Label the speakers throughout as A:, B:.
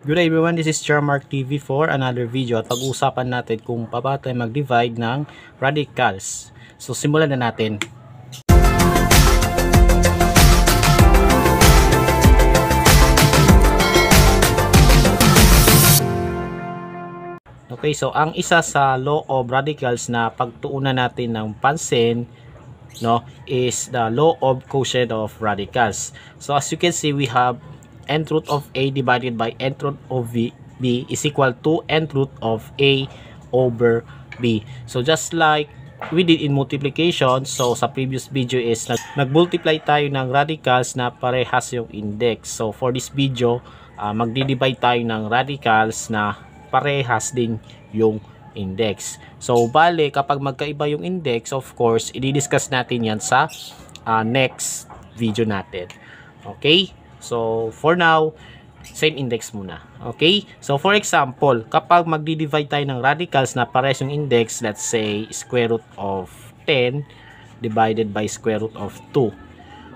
A: Good day everyone, this is Charmark TV for another video at pag-uusapan natin kung paano tayo mag-divide ng radicals. So simulan na natin. Okay, so ang isa sa law of radicals na pagtuunan natin ng pansin is the law of quotient of radicals. So as you can see, we have nth root of a divided by nth root of b is equal to nth root of a over b. So just like we did in multiplication, so sa previous video is nag-multiply tayo ng radicals na parehas yung index. So for this video, magdi-divide tayo ng radicals na parehas din yung index. So bale, kapag magkaiba yung index, of course, i-discuss natin yan sa next video natin. Okay? So, for now, same index muna. Okay? So, for example, kapag magdi-divide tayo ng radicals na parehas yung index, let's say, square root of 10 divided by square root of 2.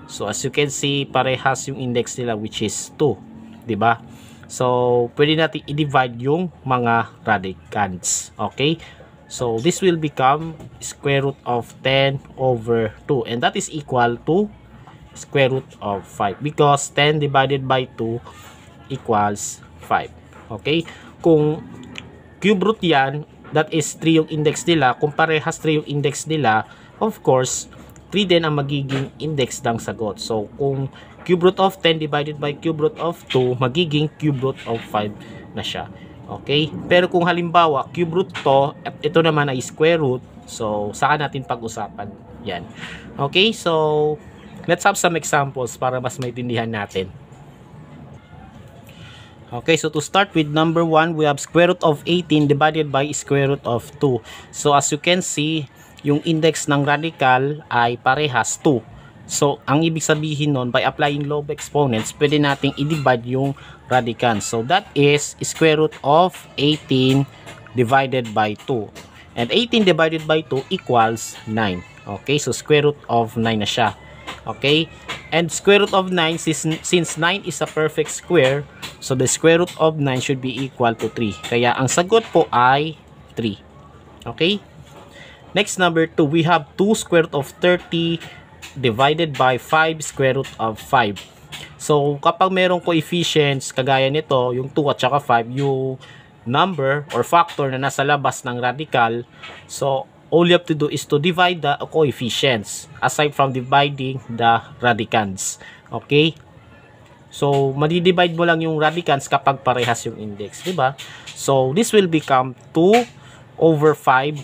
A: So, as you can see, parehas yung index nila, which is 2. Diba? So, pwede natin i-divide yung mga radicands. Okay? So, this will become square root of 10 over 2. And that is equal to square root of 5 because 10 divided by 2 equals 5. Okay? Kung cube root yan, that is 3 yung index nila. Kung parehas 3 yung index nila, of course, 3 din ang magiging index ng sagot. So, kung cube root of 10 divided by cube root of 2, magiging cube root of 5 na siya. Okay? Pero kung halimbawa, cube root to, at ito naman ay square root, so, saka natin pag-usapan yan. Okay? So, let's have some examples para mas maintindihan natin. Okay, so to start with number 1, we have square root of 18 divided by square root of 2. So as you can see, yung index ng radical ay parehas 2. So ang ibig sabihin nun, by applying law of exponents, pwede nating i-divide yung radicand. So that is square root of 18 divided by 2. And 18 divided by 2 equals 9. Okay, so square root of 9 na siya. Okay, and square root of 9, since 9 is a perfect square, so the square root of 9 should be equal to 3. Kaya ang sagot po ay 3. Okay, next number 2, we have 2 square root of 30 divided by 5 square root of 5. So kapag merong coefficients kagaya nito, yung 2 at saka 5, yung number or factor na nasa labas ng radical, so all you have to do is to divide the coefficients aside from dividing the radicands. Okay? So, madi-divide mo lang yung radicands kapag parehas yung index. Diba? So, this will become 2 over 5.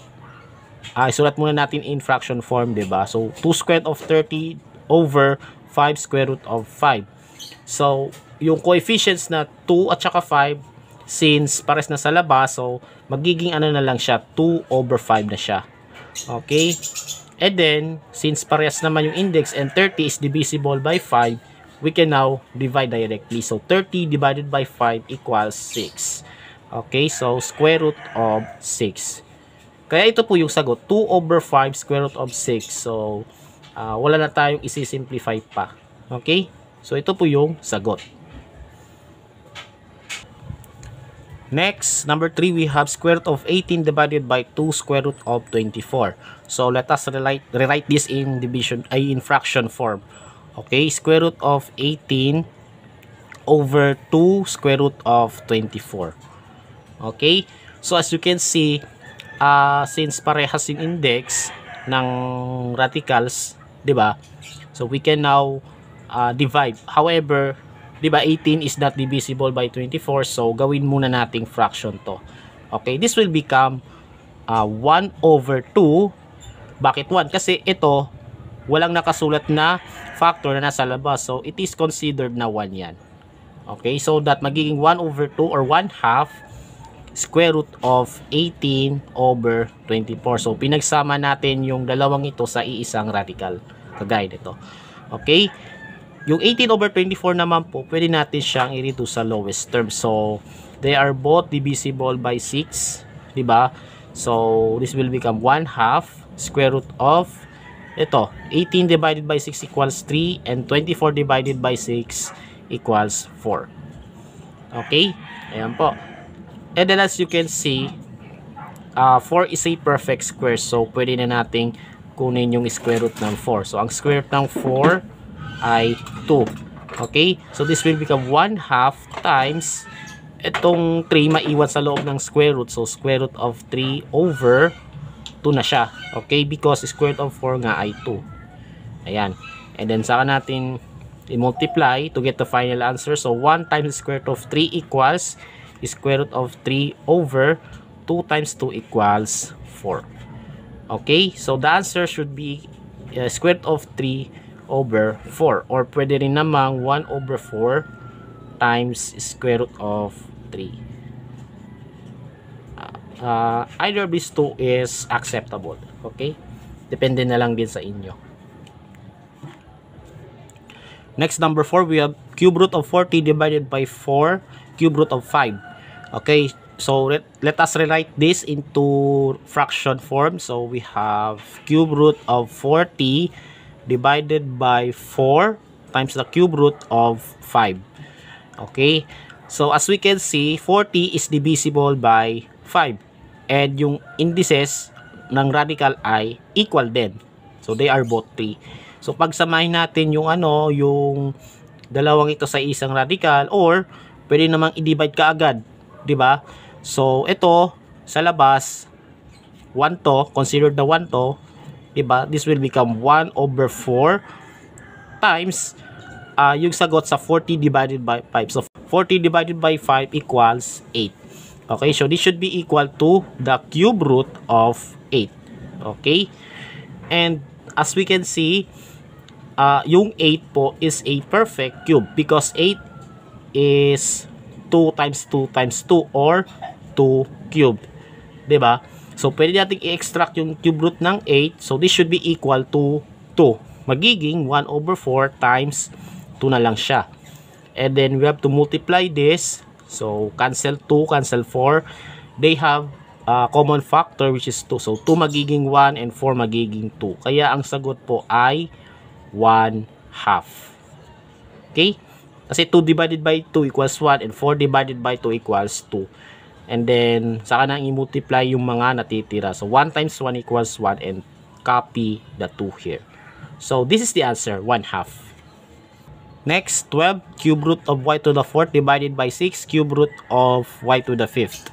A: Isulat muna natin in fraction form. Diba? So, 2 squared of 30 over 5 square root of 5. So, yung coefficients na 2 at saka 5, since pares na sa labas, so magiging ano na lang siya, 2 over 5 na siya. Okay? And then, since parehas naman yung index and 30 is divisible by 5, we can now divide directly. So, 30 divided by 5 equals 6. Okay? So, square root of 6. Kaya ito po yung sagot, 2 over 5 square root of 6. So, wala na tayong isi-simplify pa. Okay? So, ito po yung sagot. Next, number 3, we have square root of 18 divided by 2 square root of 24. So, let us rewrite this in in fraction form. Okay, square root of 18 over 2 square root of 24. Okay, so as you can see, since parehas yung index ng radicals, di ba? So, we can now divide. However, diba 18 is not divisible by 24, so gawin muna nating fraction to. Okay, this will become 1 over 2. Bakit 1? Kasi ito walang nakasulat na factor na nasa labas, so it is considered na 1 yan. Okay, so that magiging 1 over 2 or 1/2 square root of 18 over 24. So pinagsama natin yung dalawang ito sa iisang radical, kagaya nito. Okay, yung 18 over 24 naman po, pwede natin siyang i-reduce sa lowest term. So, they are both divisible by 6. Diba? So, this will become 1/2 square root of ito. 18 divided by 6 equals 3 and 24 divided by 6 equals 4. Okay? Ayan po. And then as you can see, 4 is a perfect square. So, pwede na nating kunin yung square root ng 4. So, ang square root ng 4 ay 2. Okay? So, this will become 1/2 times itong 3 maiwan sa loob ng square root. So, square root of 3 over 2 na siya. Okay? Because square root of 4 nga ay 2. Ayan. And then, saka natin i-multiply to get the final answer. So, 1 times square root of 3 equals square root of 3 over 2 times 2 equals 4. Okay? So, the answer should be square root of 3 over 4. Or pwede rin namang 1 over 4 times square root of 3. Either of these two is acceptable. Okay? Depende na lang din sa inyo. Next, number 4, we have cube root of 40 divided by 4 cube root of 5. Okay, so let us rewrite this into fraction form. So we have cube root of 40 divided by 4 times the cube root of 5. Okay, so as we can see, 40 is divisible by 5. And yung indices ng radical ay equal din. So they are both 3. So pagsamahin natin yung yung dalawang ito sa isang radical, or pwede namang i-divide kaagad, 'di ba? So ito sa labas 1 to, consider the 1 to, 'di ba? This will become 1 over 4 times yung sagot sa 40 divided by 5. So 40 divided by 5 equals 8. Okay, so this should be equal to the cube root of 8. Okay? And as we can see, yung 8 po is a perfect cube because 8 is 2 times 2 times 2 or 2 cubed. 'Di ba? So pwede nating i-extract yung cube root ng 8. So this should be equal to 2. Magiging 1 over 4 times 2 na lang siya. And then we have to multiply this. So cancel 2, cancel 4. They have common factor which is 2. So 2 magiging 1 and 4 magiging 2. Kaya ang sagot po ay 1/2. Okay? Kasi 2 divided by 2 equals 1 and 4 divided by 2 equals 2. And then, saka nang i-multiply yung mga natitira. So, 1 times 1 equals 1 and copy the 2 here. So, this is the answer, 1/2. Next, 12 cube root of y to the 4th divided by 6 cube root of y to the 5th.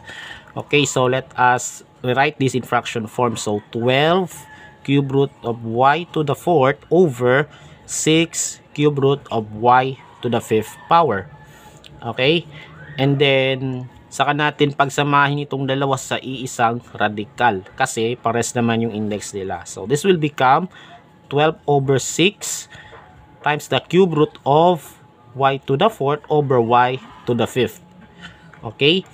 A: Okay, so let us rewrite this in fraction form. So, 12 cube root of y to the 4th over 6 cube root of y to the 5th power. Okay? And then, saka natin pagsamahin itong dalawa sa iisang radical. Kasi, pares naman yung index nila. So, this will become 12 over 6 times the cube root of y to the 4th over y to the 5th. Okay?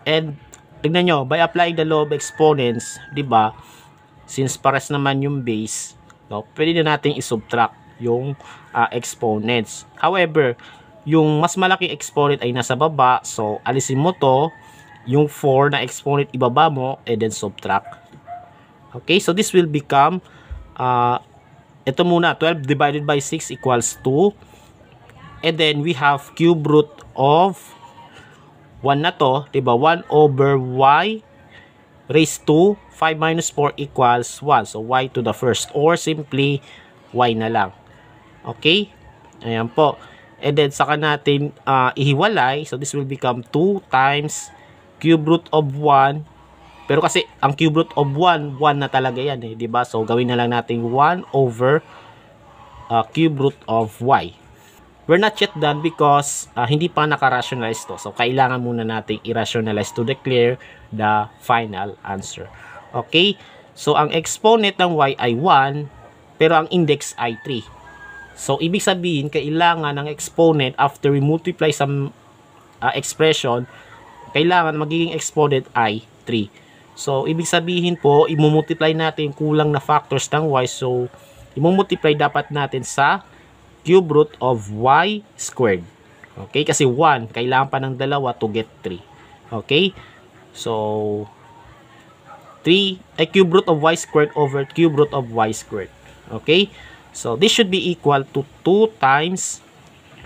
A: And, tignan nyo, by applying the law of exponents, di ba, since pares naman yung base, no, pwede na natin i-subtract yung exponents. However, yung mas malaking exponent ay nasa baba. So, alisin mo to. Yung 4 na exponent ibaba mo, and then subtract. Okay, so this will become, ito muna, 12 divided by 6 equals 2. And then, we have cube root of 1 na to, diba? 1 over y raised to 5 minus 4 equals 1. So, y to the first. Or simply, y na lang. Okay? Ayan po. And then, saka natin ihiwalay. So, this will become 2 times cube root of 1. Pero kasi, ang cube root of 1, 1 na talaga yan. Eh, diba? So, gawin na lang natin 1 over cube root of y. We're not yet done because hindi pa naka-rationalize to. So, kailangan muna natin i-rationalize to declare the final answer. Okay? So, ang exponent ng y ay 1, pero ang index ay 3. So, ibig sabihin, kailangan ng exponent after we multiply some expression, kailangan magiging exponent ay 3. So, ibig sabihin po, i-multiply natin yung kulang na factors ng y. So, i-multiply dapat natin sa cube root of y squared. Okay? Kasi 1, kailangan pa ng dalawa to get 3. Okay? So, 3 ay cube root of y squared over cube root of y squared. Okay? So, this should be equal to 2 times,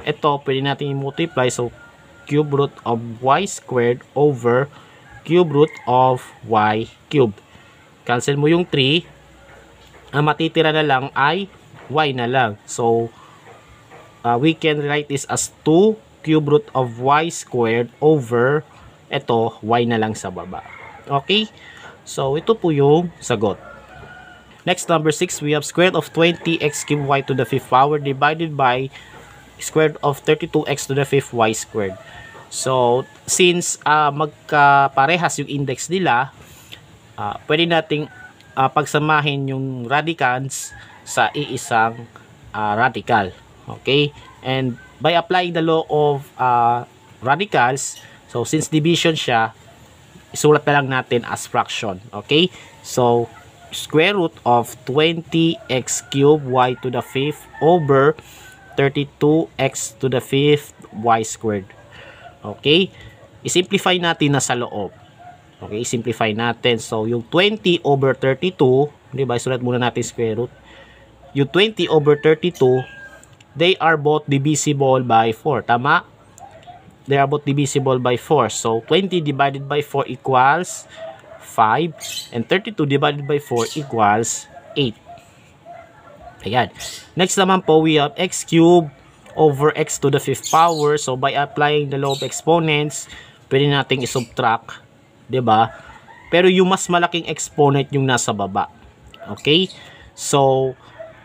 A: ito, pwede natin i-multiply. So, cube root of y squared over cube root of y cubed. Cancel mo yung 3. Ang matitira na lang ay y na lang. So, we can write this as 2 cube root of y squared over ito, y na lang sa baba. Okay? So, ito po yung sagot. Next, number 6, we have square root of 20x cubed y to the 5th power divided by square root of 32x to the 5th y squared. So, since magkaparehas yung index nila, pwede nating pagsamahin yung radicals sa iisang radical. Okay? And by applying the law of radicals, so since division siya, isulat na lang natin as fraction. Okay? So, square root of 20x cubed y to the 5th over 32x to the 5th y squared. Okay? I-simplify natin na sa loob. Okay, simplify natin. So, yung 20 over 32, di ba? Isulat muna natin square root. Yung 20 over 32, they are both divisible by 4. Tama? They are both divisible by 4. So, 20 divided by 4 equals 5. And 32 divided by 4 equals 8. Ayan. Next naman po, we have x cubed over x to the 5th power. So, by applying the law of exponents, pwede nating isubtract. Diba? Pero yung mas malaking exponent yung nasa baba. Okay? So,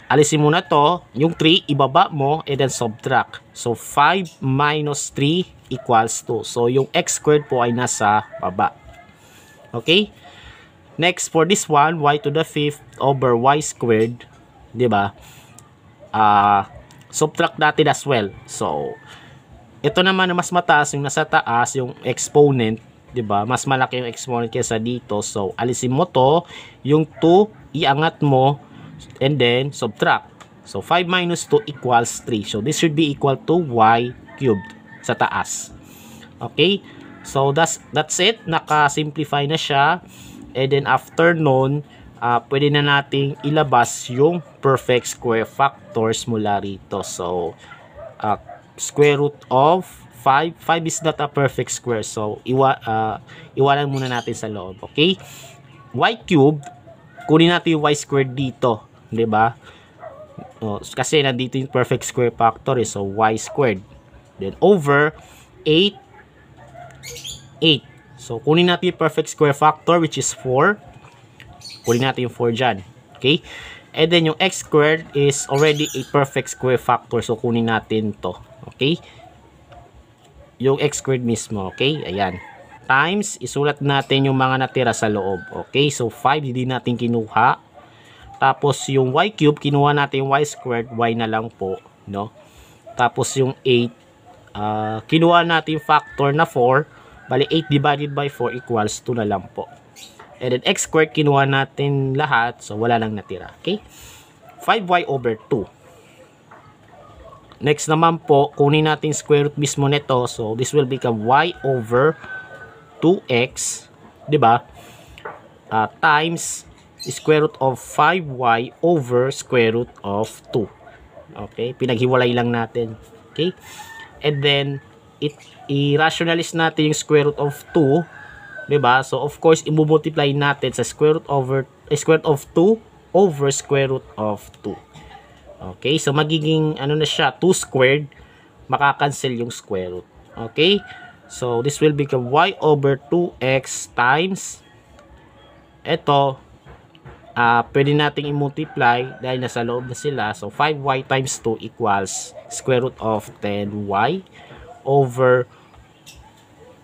A: alisin mo na to. Yung 3, ibaba mo, and then subtract. So, 5 minus 3 equals 2. So, yung x squared po ay nasa baba. Okay? Next, for this one, y to the 5th over y squared. Diba? Subtract natin as well. So, ito naman na mas mataas yung nasa taas, yung exponent. Diba? Mas malaki yung exponent kaysa dito. So, alisin mo to. Yung 2, iangat mo. And then, subtract. So, 5 minus 2 equals 3. So, this should be equal to y cubed sa taas. Okay? So, that's it. Naka-simplify na siya. And then, after nun, pwede na nating ilabas yung perfect square factors mula rito. So, square root of 5. 5 is not a perfect square. So, iwanan muna natin sa loob. Okay? Y cubed, kunin natin yung y squared dito. Diba? Kasi nandito yung perfect square factor. So, y squared. Then, over 8. 8. So, kunin natin yung perfect square factor which is 4. Kunin natin yung 4 dyan. Okay? And then, yung x squared is already a perfect square factor. So, kunin natin to. Okay? Yung x squared mismo, okay? Ayan. Times, isulat natin yung mga natira sa loob. Okay? So, 5, hindi natin kinuha. Tapos, yung y cube, kinuha natin yung y squared, y na lang po. No? Tapos, yung 8, kinuha natin yung factor na 4. Bali, 8 divided by 4 equals 2 na lang po. And then, x squared, kinuha natin lahat. So, wala lang natira. Okay? 5y over 2. Next naman po, kunin natin square root mismo nito. So, this will become y over 2x, diba? Times square root of 5y over square root of 2. Okay? Pinaghiwalay lang natin. Okay? And then, i-rationalize natin yung square root of 2. Diba? So, of course, i-multiply natin sa square root of 2 over square root of 2. Okay, so magiging ano na siya, 2 squared, makakancel yung square root. Okay, so this will become y over 2x times ito, pwede nating i-multiply dahil nasa loob na sila. So 5y times 2 equals square root of 10y over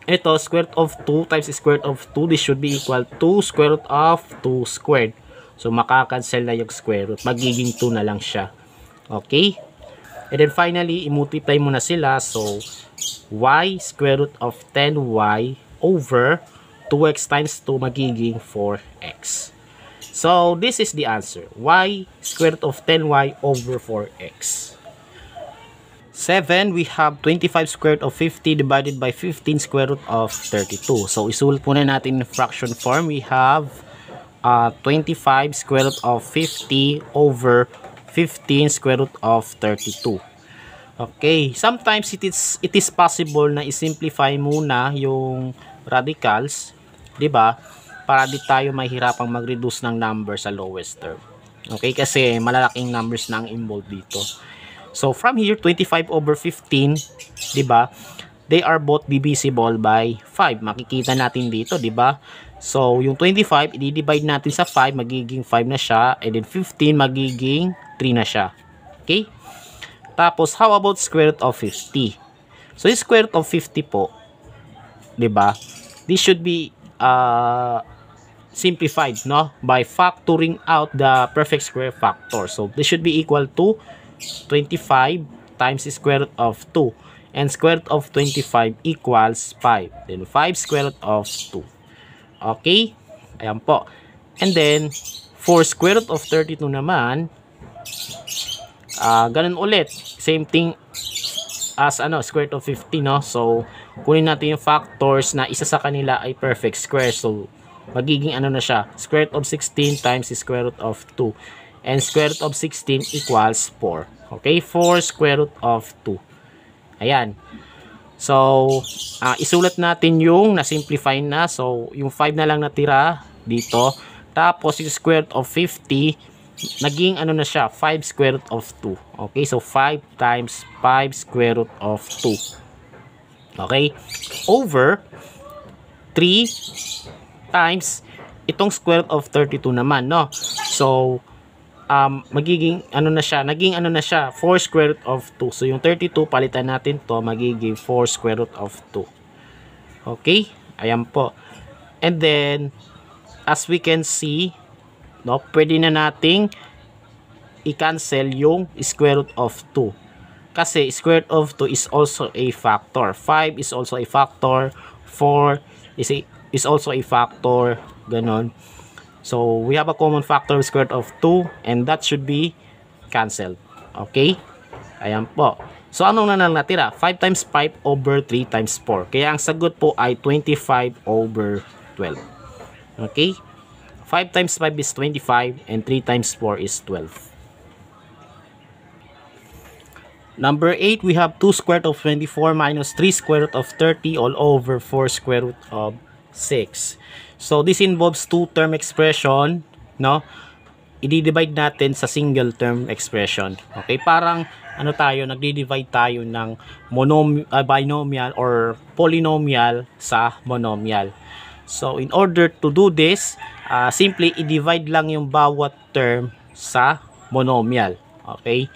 A: ito, square root of 2 times square root of 2. This should be equal to square root of 2 squared. So makakancel na yung square root, magiging 2 na lang siya. Okay? And then finally, i-multiply mo na sila. So, y square root of 10y over 2x times 2 magiging 4x. So, this is the answer. Y square root of 10y over 4x. 7, we have 25 square root of 50 divided by 15 square root of 32. So, isulat muna natin in fraction form. We have 25 square root of 50 over 15 square root of 32. Okay, sometimes it is possible na i-simplify muna yung radicals, 'di ba? Para di tayo mahirapang mag-reduce ng number sa lowest term. Okay, kasi malalaking numbers na ang involved dito. So from here 25 over 15, 'di ba? They are both divisible by 5. Makikita natin dito, 'di ba? So yung 25 i-divide natin sa 5, magiging 5 na siya, and then 15 magiging 3 na siya. Okay? Tapos, how about square root of 50? So, yung square root of 50 po, 'di ba? This should be simplified, no? By factoring out the perfect square factor. So, this should be equal to 25 times the square root of 2. And square root of 25 equals 5. Then, 5 square root of 2. Okay? Ayan po. And then, for square root of 32 naman, ganun ulit. Same thing as square root of 50, no? So, kunin natin yung factors na isa sa kanila ay perfect square. So, magiging na siya? Square root of 16 times the square root of 2. And square root of 16 equals 4. Okay? 4 square root of 2. Ayan. So, isulat natin yung na-simplify na. So, yung 5 na lang natira dito. Tapos, yung square root of 50, naging na siya, 5 square root of 2. Okay, so 5 times 5 square root of 2. Okay, over 3 times itong square root of 32 naman, no? So, magiging na siya, naging na siya, 4 square root of 2. So, yung 32, palitan natin to, magiging 4 square root of 2. Okay, ayan po. And then, as we can see, no, pwede na nating i-cancel yung square root of 2. Kasi square root of 2 is also a factor. 5 is also a factor. 4 is also a factor. Ganon. So, we have a common factor of square root of 2 and that should be cancelled. Okay? Ayan po. So, anong na lang natira? 5 times 5 over 3 times 4. Kaya ang sagot po ay 25 over 12. Okay? 5 times 5 is 25 and 3 times 4 is 12. Number 8, we have 2 square root of 24 minus 3 square root of 30 all over 4 square root of 6. So, this involves two-term expression, no? I-divide natin sa single term expression. Okay? Parang, nagdi-divide tayo ng binomial or polynomial sa monomial. So, in order to do this, simply i-divide lang yung bawat term sa monomial. Okay?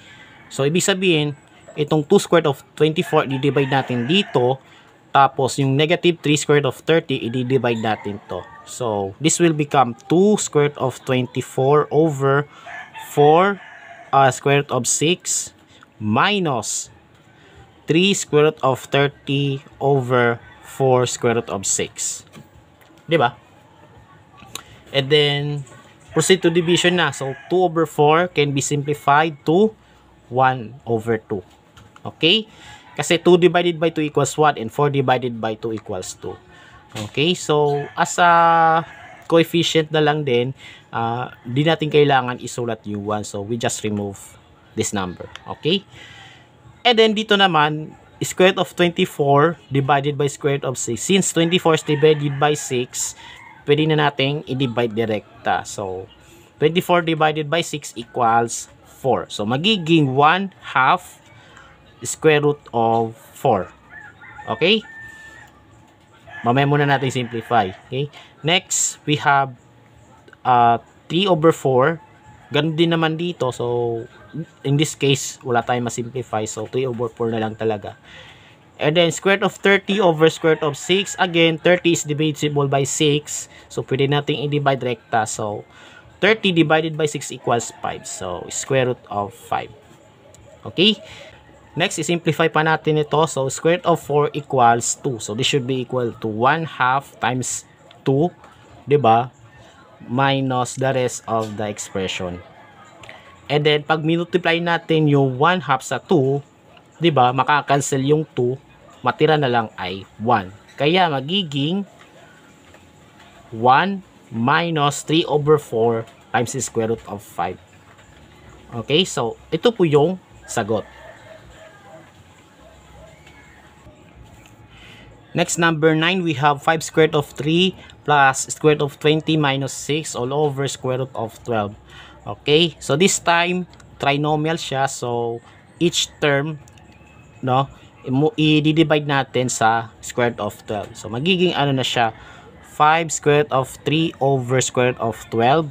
A: So, ibig sabihin, itong 2 squared of 24, i-divide natin dito. Tapos, yung negative 3 squared of 30, i-divide natin to. So, this will become 2 squared of 24 over 4 square root of 6 minus 3 square root of 30 over 4 square root of 6. Diba? And then, proceed to division na. So, 2 over 4 can be simplified to 1 over 2. Okay? Kasi 2 divided by 2 equals 1 and 4 divided by 2 equals 2. Okay? So, as a coefficient na lang din, di natin kailangan isulat yung 1. So, we just remove this number. Okay? And then, dito naman, square root of 24 divided by square root of 6. Since 24 is divided by 6, pwede na natin i-divide direkta. So, 24 divided by 6 equals 4. So, magiging 1/2 square root of 4. Okay? Mamaya muna natin simplify. Okay? Next, we have 3 over 4. Ganun din naman dito. So, in this case, wala tayong masimplify. So, 3 over 4 na lang talaga. And then, square root of 30 over square root of 6. Again, 30 is divisible by 6. So, pwede natin i-divide rekta. So, 30 divided by 6 equals 5. So, square root of 5. Okay? Next, i-simplify pa natin ito. So, square root of 4 equals 2. So, this should be equal to 1/2 times 2. Diba? Minus the rest of the expression. And then, pag multiply natin yung 1/2 sa 2, diba? Makakancel yung 2. Matira na lang ay 1. Kaya, magiging 1 minus 3 over 4 times the square root of 5. Okay? So, ito po yung sagot. Next, number 9, we have 5 square root of 3 plus square root of 20 minus 6 all over square root of 12. Okay, so this time, trinomial siya. So, each term, no, i-divide natin sa square root of 12. So, magiging ano na siya, 5 square root of 3 over square root of 12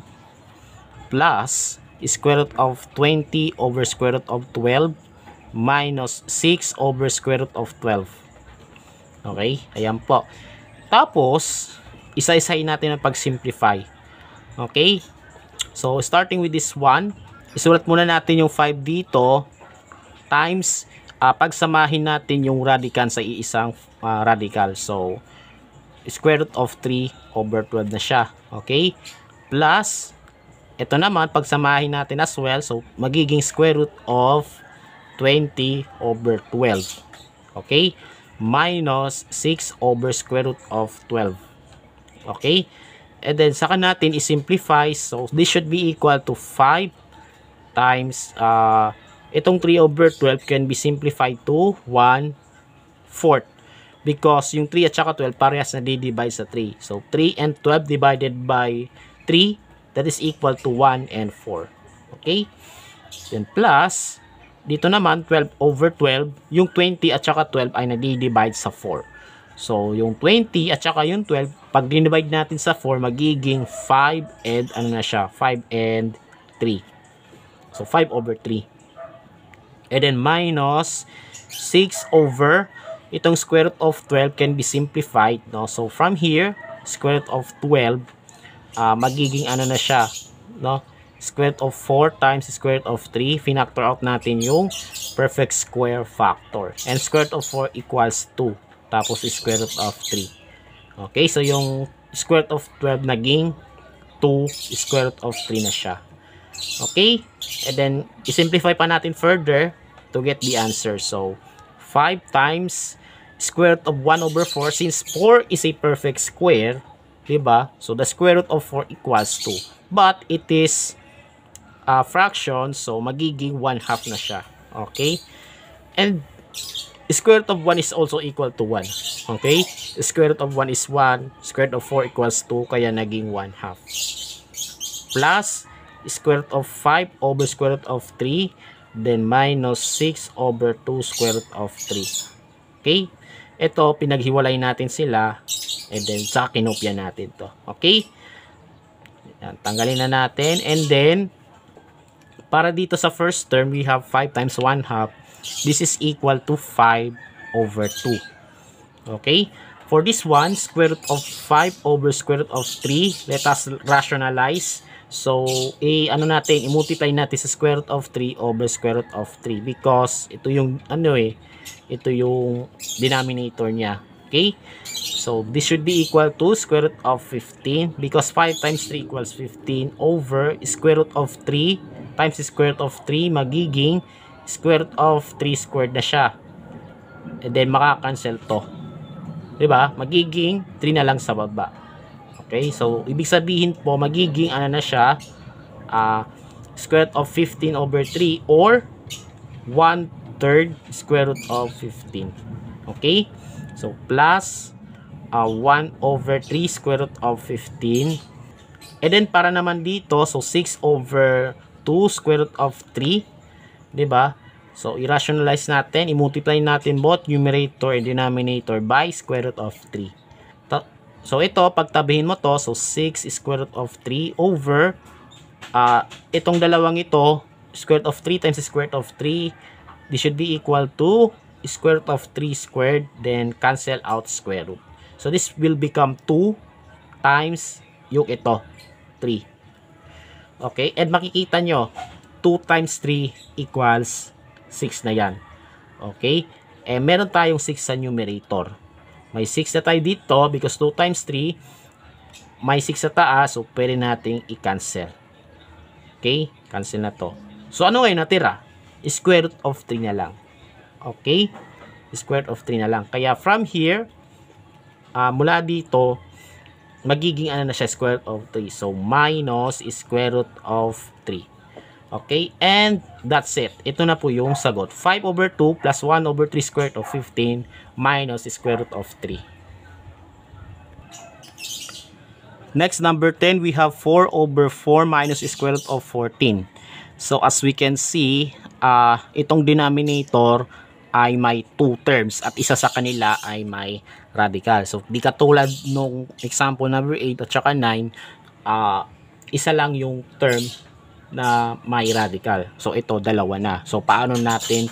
A: plus square root of 20 over square root of 12 minus 6 over square root of 12. Okay, ayan po. Tapos, isa-isahin natin ang pag-simplify. Okay, so starting with this one, isulat muna natin yung 5 dito times, pagsamahin natin yung radican sa iisang radical. So, square root of 3 over 12 na siya. Okay, plus, ito naman, pagsamahin natin as well. So, magiging square root of 20 over 12. Okay? Minus 6 over square root of 12. Okay? And then, saka natin i-simplify. So, this should be equal to 5 times, itong 3 over 12 can be simplified to 1/4. Because yung 3 at saka 12, parehas na di-divide sa 3. So, 3 and 12 divided by 3, that is equal to 1 and 4. Okay? Then plus, dito naman, 12 over 12, yung 20 at saka 12 ay nadi-divide sa 4. So, yung 20 at saka yung 12, pag dinivide natin sa 4, magiging 5 and, ano na siya, 5 and 3. So, 5 over 3. And then minus 6 over, itong square root of 12 can be simplified, no? So, from here, square root of 12, magiging ano na siya, no? Square root of 4 times square root of 3. Finactor out natin yung perfect square factor. And square root of 4 equals 2. Tapos square root of 3. Okay, so yung square root of 12 naging 2 square root of 3 na siya. Okay, and then i-simplify pa natin further to get the answer. So, 5 times square root of 1 over 4. Since 4 is a perfect square, diba? So, the square root of 4 equals 2. But, it is a fraction, so magiging 1/2 na siya. Okay? And, square root of 1 is also equal to 1. Okay? The square root of 1 is 1. Square root of 4 equals 2, kaya naging 1/2. Plus, square root of 5 over square root of 3, then minus 6 over 2 square root of 3. Okay? Ito, pinaghiwalay natin sila, and then saka kinopya natin to. Okay? Yan, tanggalin na natin, and then para dito sa first term, we have 5 times 1/2. This is equal to 5 over 2. Okay? For this one, square root of 5 over square root of 3, let us rationalize. So, ano natin, i-multiply natin sa square root of 3 over square root of 3 because ito yung, ito yung denominator niya. Okay? So, this should be equal to square root of 15 because 5 times 3 equals 15 over square root of 3 times square root of 3 magiging square root of 3 squared na siya. And then, makakancel to. Diba? Magiging 3 na lang sa baba. Okay? So, ibig sabihin po, magiging ano na siya, square root of 15 over 3 or 1/3 square root of 15. Okay? So, plus 1 over 3 square root of 15. And then, para naman dito, so 6 over 2 square root of 3. Diba? So, i-rationalize natin, i-multiply natin both numerator and denominator by square root of 3. So, ito, pagtabihin mo to, so 6 square root of 3 over, itong dalawang ito, square root of 3 times square root of 3, this should be equal to square root of 3 squared, then cancel out square root. So, this will become 2 times yung ito, 3. Okay, and makikita nyo, 2 times 3 equals 6 na yan. Okay, meron tayong 6 sa numerator. May 6 na tayo dito because 2 times 3, may 6 sa taas, so pwede nating i-cancel. Okay, cancel na to. So, ano ngayon natira? Square root of 3 na lang. Okay, square root of 3 na lang. Kaya from here, mula dito, magiging ano na siya, square root of 3. So, minus square root of 3. Okay, and that's it. Ito na po yung sagot. 5 over 2 plus 1 over 3 square root of 15 minus square root of 3. Next, number 10, we have 4 over 4 minus square root of 14. So, as we can see, itong denominator ay may 2 terms at isa sa kanila ay may radical. So, di katulad nung example number 8 at saka 9, isa lang yung term na may radical. So, ito, dalawa na. So, paano natin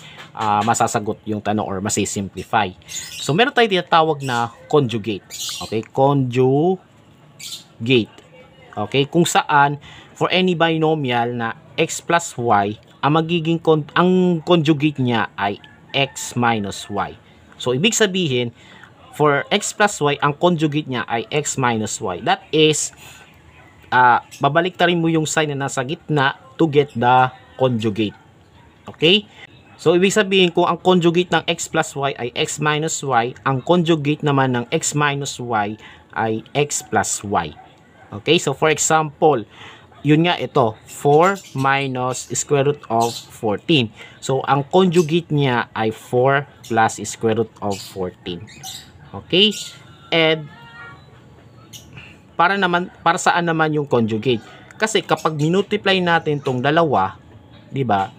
A: masasagot yung tanong or masisimplify? So, meron tayo tinatawag na conjugate. Okay, conjugate. Okay, kung saan, for any binomial na x plus y, ang magiging ang conjugate niya ay x minus y. So, ibig sabihin, for x plus y, ang conjugate niya ay x minus y. That is, babaliktarin mo yung sign na nasa gitna to get the conjugate. Okay? So, ibig sabihin kung ang conjugate ng x plus y ay x minus y, ang conjugate naman ng x minus y ay x plus y. Okay? So, for example, yun nga ito, 4 minus square root of 14. So, ang conjugate niya ay 4 plus square root of 14. Okay? And para saan naman yung conjugate? Kasi kapag minultiply natin tong dalawa, 'di ba?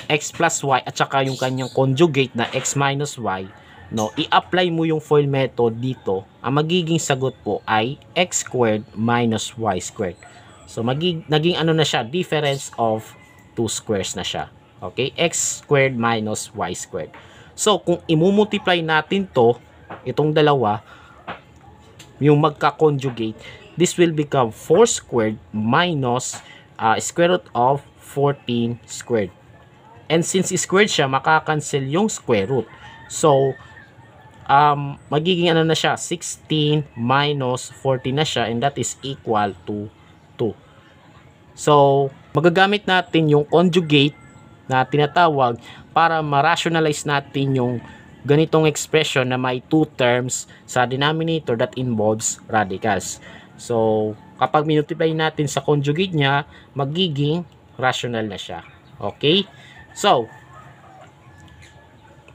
A: X plus y at saka yung kanyang conjugate na x minus y, no, i-apply mo yung FOIL method dito, ang magiging sagot po ay x squared minus y squared. So naging ano na siya, difference of two squares na siya. Okay? X squared minus y squared. So kung i-multiply natin to, itong dalawa, yung magka-conjugate, this will become 4 squared minus square root of 14 squared. And since squared siya, makakancel yung square root. So, magiging ano na siya, 16 minus 14 na siya, and that is equal to 2. So, magagamit natin yung conjugate na tinatawag para ma-rationalize natin yung ganitong expression na may 2 terms sa denominator that involves radicals. So, kapag minultiply natin sa conjugate niya, magiging rational na siya. Okay? So,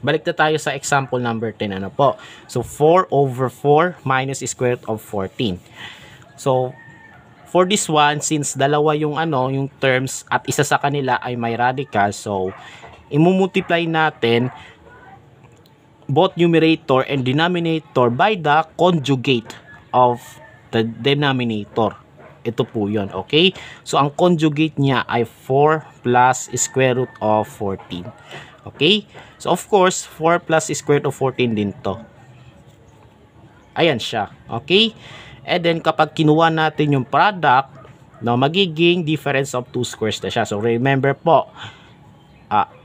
A: balik na tayo sa example number 10. Ano po? So, 4 over 4 minus square root of 14. So, for this one, since dalawa yung yung terms at isa sa kanila ay may radical, so, imumultiply natin both numerator and denominator by the conjugate of the denominator. Ito po yun, okay? So, ang conjugate niya ay 4 plus square root of 14. Okay? So, of course, 4 plus square root of 14 din to. Ayan siya, okay? And then, kapag kinuha natin yung product, no, magiging difference of two squares na siya. So, remember po,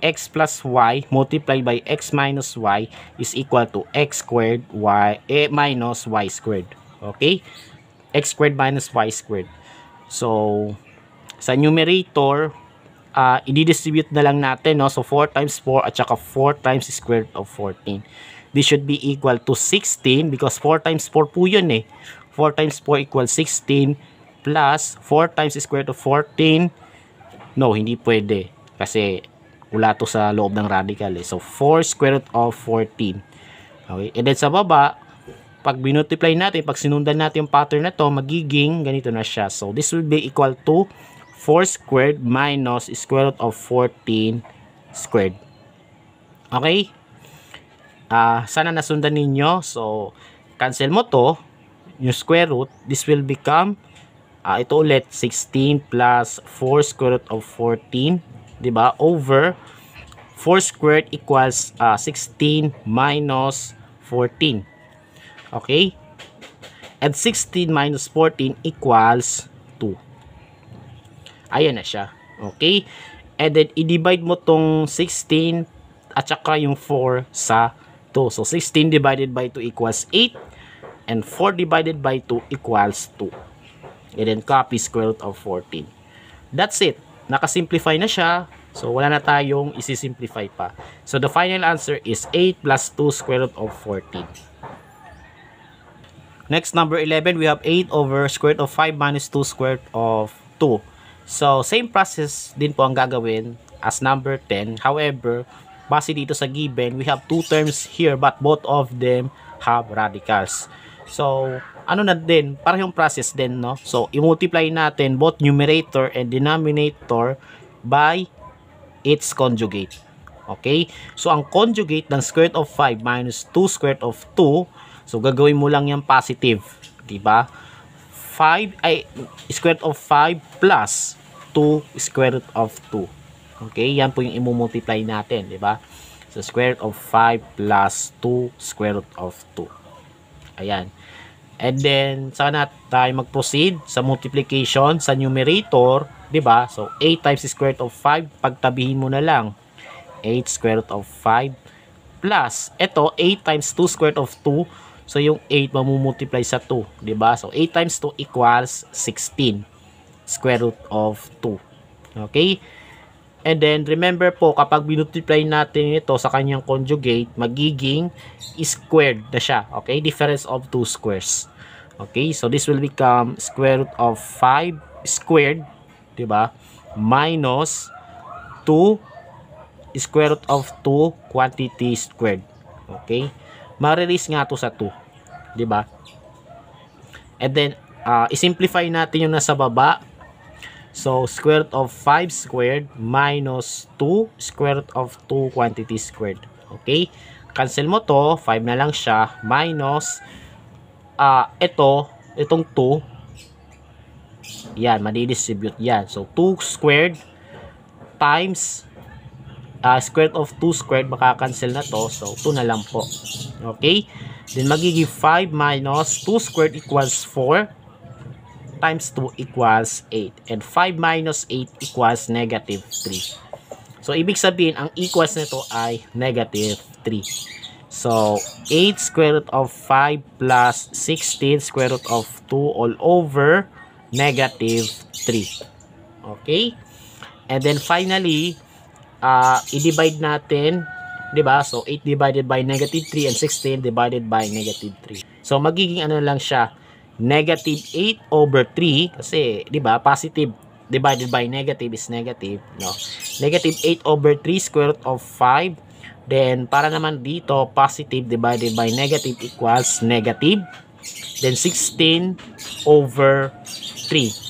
A: x plus y multiplied by x minus y is equal to x squared minus y squared. Okay? X squared minus y squared. So, sa numerator, i-distribute na lang natin, no? So, 4 times 4 at saka 4 times square root of 14. This should be equal to 16 because 4 times 4 po yun eh. 4 times 4 equals 16 plus 4 times square root of 14. No, hindi pwede. Kasi wala to sa loob ng radical eh. So, 4 square root of 14. Okay? And then sa baba, pag binultiply natin, pag sinundan natin yung pattern na to, magiging ganito na siya. So, this will be equal to 4 squared minus square root of 14 squared. Okay? Sana nasundan ninyo. So, cancel mo to, yung square root, this will become, ito ulit, 16 plus 4 square root of 14, diba? Over 4 squared equals 16 minus 14. Okay? And 16 minus 14 equals 2. Ayan na siya. Okay? And then, i-divide mo tong 16 at saka yung 4 sa 2. So, 16 divided by 2 equals 8. And 4 divided by 2 equals 2. And then, copy square root of 14. That's it. Nakasimplify na siya. So, wala na tayong isi-simplify pa. So, the final answer is 8 plus 2 square root of 14. Next, number 11, we have 8 over square root of 5 minus 2 square root of 2. So, same process din po ang gagawin as number 10. However, base dito sa given, we have two terms here but both of them have radicals. So, ano na din, parehong process din, no? So, i-multiply natin both numerator and denominator by its conjugate. Okay? So, ang conjugate ng square root of 5 minus 2 square root of 2, so, gagawin mo lang yung positive. Diba? 5 ay square root of 5 plus 2 square root of 2. Okay, yan po yung i-multiply natin, di ba? So, square root of 5 plus 2 square root of 2. Ayan. And then, sana tayo mag-proceed sa multiplication sa numerator, di ba? So, 8 times square root of 5, pagtabihin mo na lang. 8 square root of 5 plus, ito, 8 times 2 square root of 2. So, yung 8 mamumultiply sa 2, di ba? So, 8 times 2 equals 16 square root of 2. Okay? And then, remember po, kapag binultiply natin ito sa kanyang conjugate, magiging squared na siya. Okay? Difference of 2 squares. Okay? So, this will become square root of 5 squared, di ba? Minus 2 square root of 2 quantity squared. Okay? Marilis nga to sa 2, di ba? And then, i-simplify natin yung nasa baba. So, square root of 5 squared minus 2 square root of 2 quantity squared. Okay? Cancel mo to, 5 na lang siya, minus, itong 2, yan, madidistribute yan. So, 2 squared times square root of 2 squared, makakancel na to. So, 2 na lang po. Okay? Then, magiging 5 minus 2 squared equals 4 times 2 equals 8. And 5 minus 8 equals negative 3. So, ibig sabihin, ang equals nito ay negative 3. So, 8 square root of 5 plus 16 square root of 2 all over negative 3. Okay? And then, finally, i-divide natin, diba? So, 8 divided by negative 3 and 16 divided by negative 3. So, magiging ano lang siya, negative 8 over 3, kasi, diba, positive divided by negative is negative, no? Negative 8 over 3 square root of 5. Then, para naman dito, positive divided by negative equals negative. Then, 16 over 3.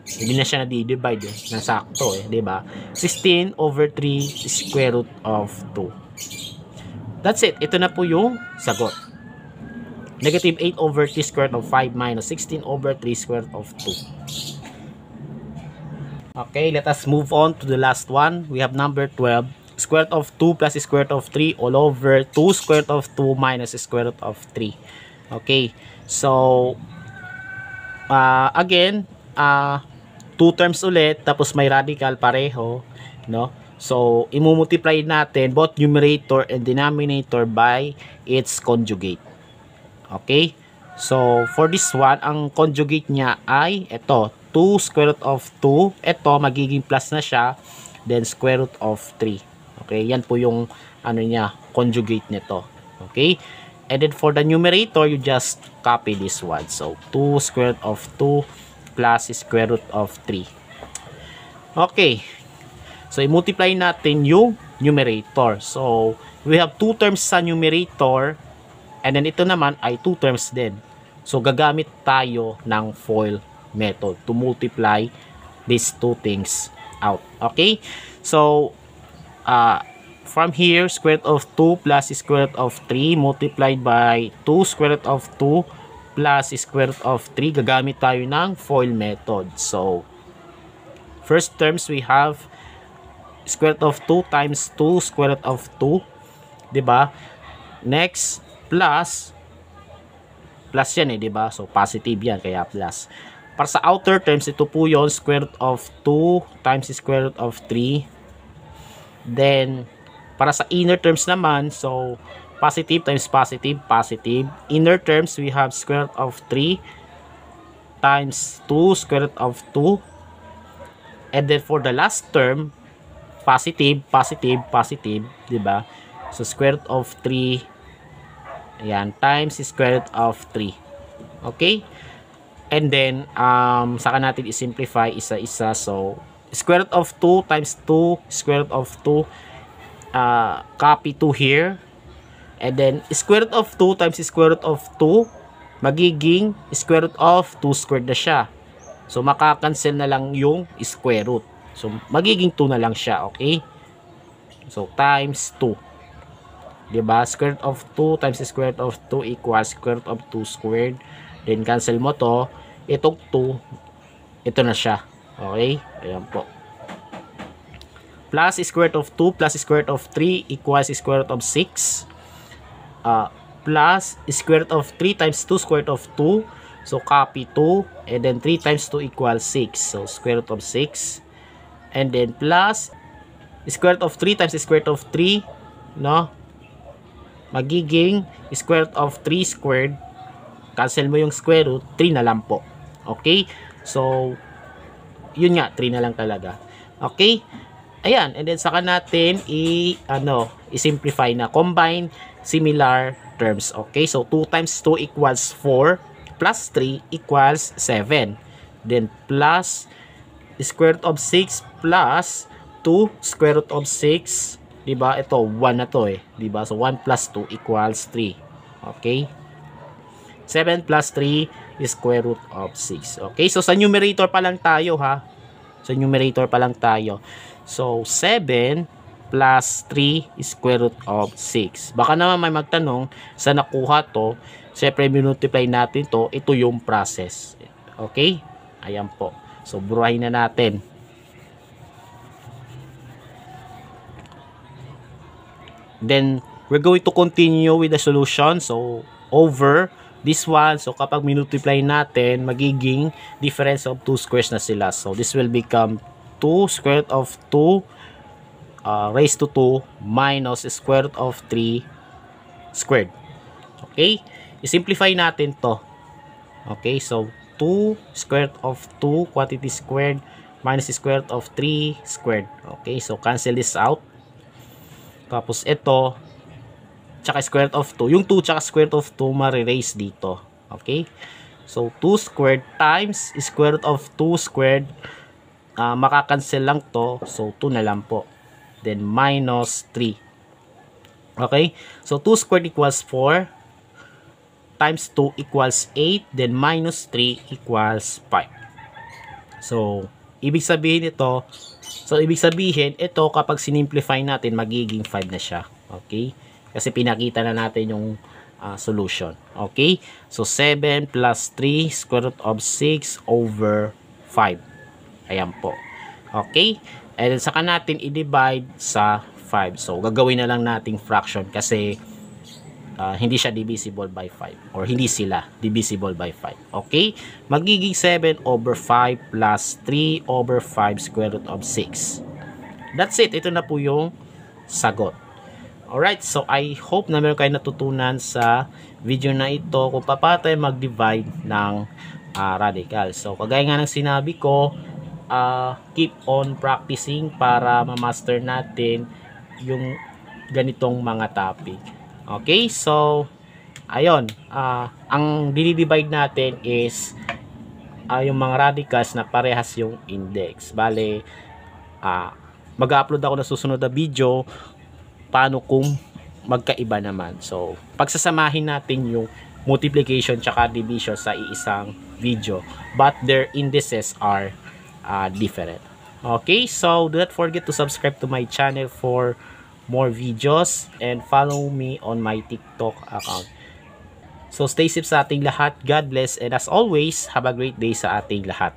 A: Hindi na siya na-divide nasakto diba? 16 over 3 square root of 2. That's it. Ito na po yung sagot. Negative 8 over 3 square root of 5 minus 16 over 3 square root of 2. Okay, let us move on to the last one. We have number 12. Square root of 2 plus square root of 3 all over 2 square root of 2 minus square root of 3. Okay, so again, 2 terms ulit, tapos may radical pareho, no? So, i-multiply natin both numerator and denominator by its conjugate. Okay? So, for this one, ang conjugate niya ay ito, 2 square root of 2. Ito, magiging plus na siya. Then, square root of 3. Okay? Yan po yung ano niya, conjugate nito. Okay? And then, for the numerator, you just copy this one. So, 2 square root of 2 plus square root of 3. Okay. So, i-multiply natin yung numerator. So, we have 2 terms sa numerator. And then, ito naman ay 2 terms din. So, gagamit tayo ng FOIL method to multiply these two things out. Okay? So, from here, square root of 2 plus square root of 3 multiplied by 2 square root of 2 plus square root of 3. Gagamit tayo ng FOIL method. So, first terms, we have square root of 2 times 2 square root of 2. Diba? Next, plus yan diba? So, positive yan, kaya plus. Para sa outer terms, ito po yon, square root of 2 times square root of 3. Then, para sa inner terms naman, so, positive times positive, positive. Inner terms, we have square root of 3 times 2 square root of 2. And then, for the last term, positive, positive, positive, diba? So, square root of 3, ayan, times square root of 3. Okay? And then, saka natin i-simplify isa-isa. So, square root of 2 times 2, square root of 2, copy 2 here. And then, square root of 2 times square root of 2, magiging square root of 2 squared na siya. So, makakancel na lang yung square root. So, magiging 2 na lang siya, okay? So, times 2. Diba? Square root of 2 times square root of 2 equals square root of 2 squared. Then, cancel mo to. Itong 2, ito na siya. Okay? Ayan po. Plus square root of 2 plus square root of 3 equals square root of 6. Plus square root of 3 times 2 square root of 2. So, copy 2. And then, 3 times 2 equals 6. So, square root of 6. And then, plus square root of 3 times square root of 3. No? Magiging square root of 3 squared. Cancel mo yung square root, 3 na lang po. Okay? So, yun nga, 3 na lang talaga. Okay? Ayan, and then saka natin i-simplify na. Combine similar terms. Okay? So, 2 times 2 equals 4 plus 3 equals 7. Then, plus square root of 6 plus 2 square root of 6. Diba? Ito, 1 na to eh. Diba? So, 1 plus 2 equals 3. Okay? 7 plus 3 is square root of 6. Okay, so sa numerator pa lang tayo ha. Sa numerator pa lang tayo. So, 7 plus 3 is square root of 6. Baka naman may magtanong, sa nakuha to, syempre minultiply natin to, ito yung process. Okay? Ayan po. So, burahin na natin. Then, we're going to continue with the solution. So, over this one, so kapag minultiply natin, magiging difference of 2 squares na sila. So, this will become 2 square root of 2 raised to 2 minus square root of 3 squared. Okay? I-simplify natin to. Okay? So, 2 square root of 2 quantity squared minus square root of 3 squared. Okay? So, cancel this out. Tapos, ito, tsaka square root of 2. Yung 2 tsaka square root of 2 ma-erase dito. Okay? So, 2 squared times square root of 2 squared. Makakancel lang to. So, 2 na lang po. Then, minus 3. Okay? So, 2 squared equals 4. Times 2 equals 8. Then, minus 3 equals 5. So, ibig sabihin ito, ito kapag sinimplify natin, magiging 5 na siya. Okay? Kasi pinakita na natin yung solution. Okay? So, 7 plus 3 square root of 6 over 5. Ayan po. Okay? And then, saka natin i-divide sa 5. So, gagawin na lang nating fraction kasi hindi siya divisible by 5. Or hindi sila divisible by 5. Okay? Magiging 7 over 5 plus 3 over 5 square root of 6. That's it. Ito na po yung sagot. Alright, so I hope na meron kayo natutunan sa video na ito kung paano tayo mag-divide ng radical. So, kagaya nga ng sinabi ko, keep on practicing para ma-master natin yung ganitong mga topic. Okay, so, ayun, ang dinidivide natin is yung mga radicals na parehas yung index. Bale, mag-upload ako na susunod na video paano kung magkaiba naman. So, pagsasamahin natin yung multiplication tsaka division sa iisang video, but their indices are different. Okay, so do not forget to subscribe to my channel for more videos and follow me on my TikTok account. So, stay safe sa ating lahat. God bless, and as always, have a great day sa ating lahat.